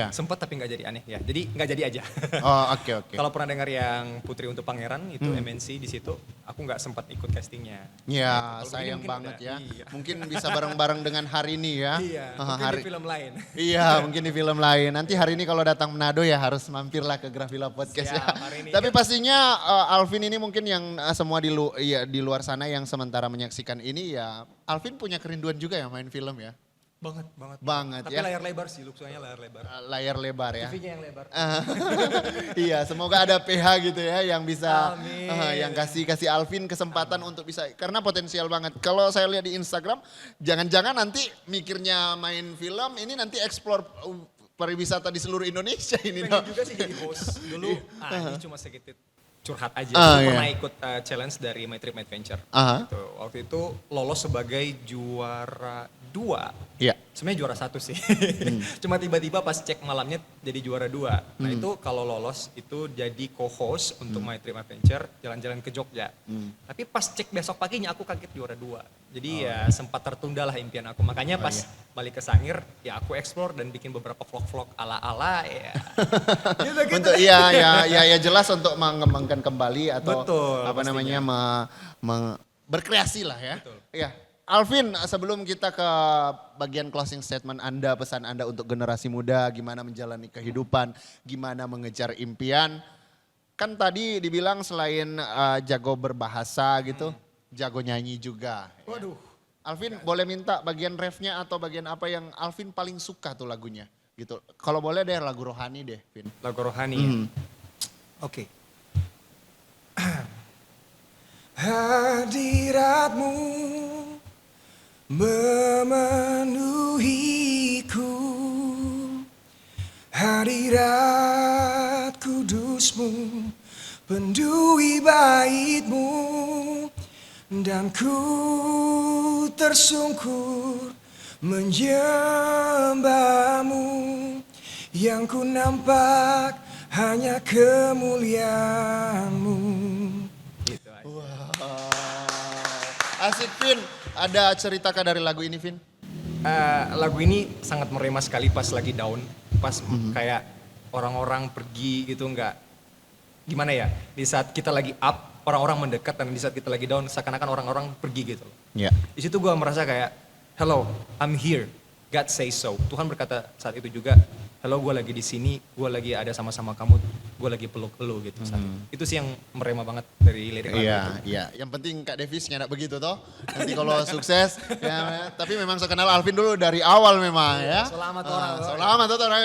Sempat tapi nggak jadi, aneh ya. Jadi nggak jadi aja. Oh oke. Kalau pernah dengar yang Putri untuk Pangeran itu MNC di situ, aku nggak sempat ikut castingnya. Ya Kalau sayang mungkin banget ada. ya. Iya. Mungkin bisa bareng-bareng dengan hari ini ya. Iya, mungkin di film lain. Iya mungkin di film lain. Nanti hari ini kalau datang Manado ya harus mampirlah ke Grafila Podcast ya. hari ini, Tapi pastinya Alvin ini mungkin yang semua di luar sana yang sementara menyaksikan ini ya. Alvin punya kerinduan juga ya main film ya. Banget ya. Tapi layar lebar sih, luxuanya layar lebar. Layar lebar ya. TV-nya yang lebar. Iya, semoga ada PH gitu ya yang bisa Amin. yang kasih Alvin kesempatan untuk bisa, karena potensial banget. Kalau saya lihat di Instagram, jangan-jangan nanti mikirnya main film ini nanti explore pariwisata di seluruh Indonesia ini. Pengen juga sih jadi host dulu. Ini cuma sedikit curhat aja. Aku pernah ikut challenge dari My Trip My Adventure. Gitu. Waktu itu lolos sebagai juara 2. Iya. Sebenarnya juara 1 sih. Cuma tiba-tiba pas cek malamnya jadi juara 2. Nah itu kalau lolos itu jadi co-host untuk My Trip Adventure jalan-jalan ke Jogja. Tapi pas cek besok paginya aku kaget juara 2. Jadi sempat tertunda lah impian aku. Makanya pas balik ke Sangir ya aku explore dan bikin beberapa vlog-vlog ala-ala ya. Gitu. Untuk ya jelas untuk mengembangkan kembali atau pastinya. berkreasi lah ya. Betul. Iya. Alvin, sebelum kita ke bagian closing statement Anda, pesan Anda untuk generasi muda, gimana menjalani kehidupan, gimana mengejar impian. Kan tadi dibilang selain jago berbahasa gitu, jago nyanyi juga. Waduh. Alvin boleh minta bagian refnya atau bagian apa yang Alvin paling suka tuh lagunya gitu. Kalau boleh deh lagu rohani deh, Vin. Lagu rohani ya. Oke. Hadiratmu memenuhiku, hadirat kudusmu pendui baitmu, dan ku tersungkur menyembahmu, yang ku nampak hanya kemuliaanmu. Gitu aja. Asik Vin, ada ceritakah dari lagu ini Vin? Lagu ini sangat merema sekali pas lagi down, pas kayak orang-orang pergi gitu, nggak gimana ya, di saat kita lagi up orang-orang mendekat, dan di saat kita lagi down seakan-akan orang-orang pergi gitu. Iya. Di situ gue merasa kayak hello, I'm here, God say so. Tuhan berkata saat itu juga, hello gue lagi di sini, gue lagi ada sama-sama kamu. gue lagi peluk lu gitu. Itu sih yang merema banget dari lirik lagu itu. Iya. Yang penting Kak Devis nggak begitu toh. Nanti kalau sukses, ya, tapi memang saya kenal Alvin dulu dari awal memang ya. Selamat orang. Selamat orang.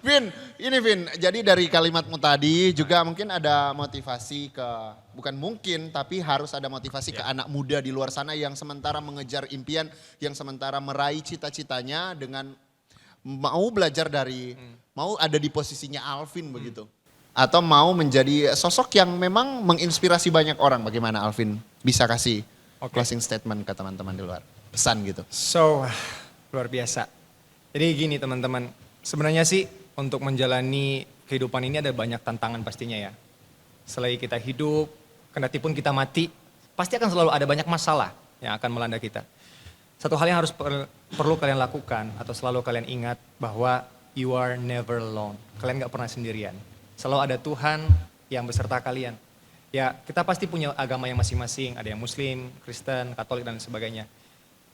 Vin, jadi dari kalimatmu tadi juga mungkin ada motivasi bukan mungkin, tapi harus ada motivasi ke anak muda di luar sana yang sementara mengejar impian, yang sementara meraih cita-citanya dengan mau belajar mau ada di posisinya Alvin begitu. Atau mau menjadi sosok yang memang menginspirasi banyak orang. Bagaimana Alvin bisa kasih closing statement ke teman-teman di luar? Pesan gitu. So, luar biasa. Jadi gini teman-teman, sebenarnya sih untuk menjalani kehidupan ini ada banyak tantangan pastinya ya. Selagi kita hidup, kendati pun kita mati, pasti akan selalu ada banyak masalah yang akan melanda kita. Satu hal yang harus perlu kalian lakukan atau selalu kalian ingat bahwa you are never alone. Kalian gak pernah sendirian. Selalu ada Tuhan yang beserta kalian. Ya kita pasti punya agama yang masing-masing, ada yang Muslim, Kristen, Katolik dan sebagainya.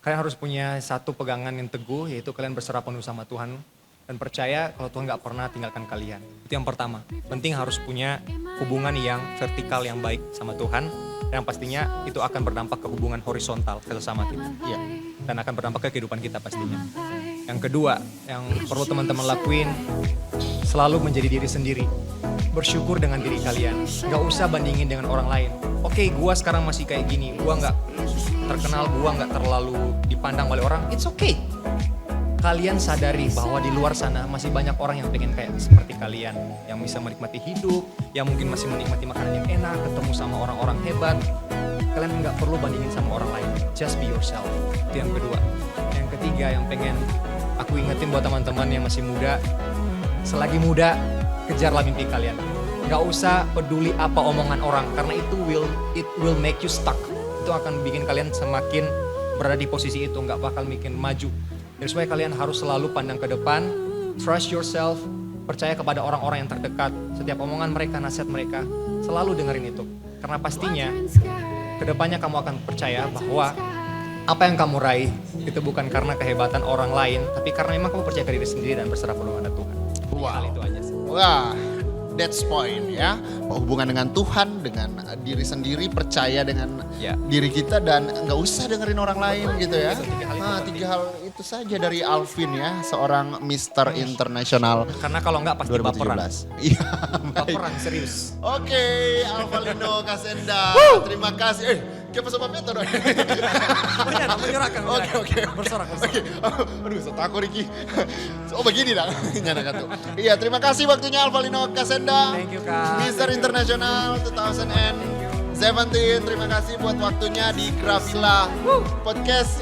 Kalian harus punya satu pegangan yang teguh, yaitu kalian berserah penuh sama Tuhan. Dan percaya kalau Tuhan gak pernah tinggalkan kalian. Itu yang pertama. Penting harus punya hubungan yang vertikal yang baik sama Tuhan. Yang pastinya itu akan berdampak ke hubungan horizontal ke sesama kita. Iya. Dan akan berdampak ke kehidupan kita pastinya. Yang kedua, yang perlu teman-teman lakuin, selalu menjadi diri sendiri. Bersyukur dengan diri kalian. Gak usah bandingin dengan orang lain. Oke, gua sekarang masih kayak gini. Gua gak terkenal, gua gak terlalu dipandang oleh orang. It's okay. Kalian sadari bahwa di luar sana masih banyak orang yang pengen kayak seperti kalian. Yang bisa menikmati hidup, yang mungkin masih menikmati makanan yang enak, ketemu sama orang-orang hebat. Kalian nggak perlu bandingin sama orang lain. Just be yourself. Itu yang kedua. Yang ketiga yang pengen aku ingetin buat teman-teman yang masih muda. Selagi muda, kejarlah mimpi kalian. Nggak usah peduli apa omongan orang. Karena it will make you stuck. Itu akan bikin kalian semakin berada di posisi itu. Nggak bakal bikin maju. Jadi supaya kalian harus selalu pandang ke depan, trust yourself, percaya kepada orang-orang yang terdekat. Setiap omongan mereka, nasihat mereka, selalu dengerin itu. Karena pastinya, kedepannya kamu akan percaya bahwa apa yang kamu raih, itu bukan karena kehebatan orang lain, tapi karena memang kamu percaya ke diri sendiri dan berserah penuh pada Tuhan. Hal itu aja sih. Wah, that's point ya. Hubungan dengan Tuhan, dengan diri sendiri, percaya dengan diri kita dan nggak usah dengerin orang lain gitu ya. Tiga hal itu saja dari Alvin ya, seorang Mr. International. Karena kalau nggak pasti 2017. baperan. Iya, Baperan serius. Oke, Alvalino Kasenda, terima kasih. Kita pasal apa itu dong? Menyerahkan. Oke. Bersorak. Aduh, so takut Ricky. Oh begini dah. Nyana tuh. Iya, terima kasih waktunya Alvalino Kasenda. Thank you, Kak. Mr. International 2017. Terima kasih buat waktunya di Gravila Podcast.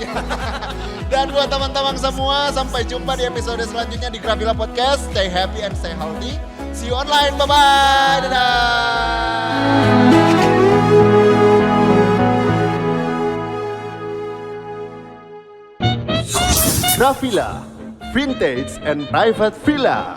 Dan buat teman-teman semua, sampai jumpa di episode selanjutnya di Gravila Podcast. Stay happy and stay healthy. See you online. Bye-bye. Dadah. Gravila, Vintage and Private Villa.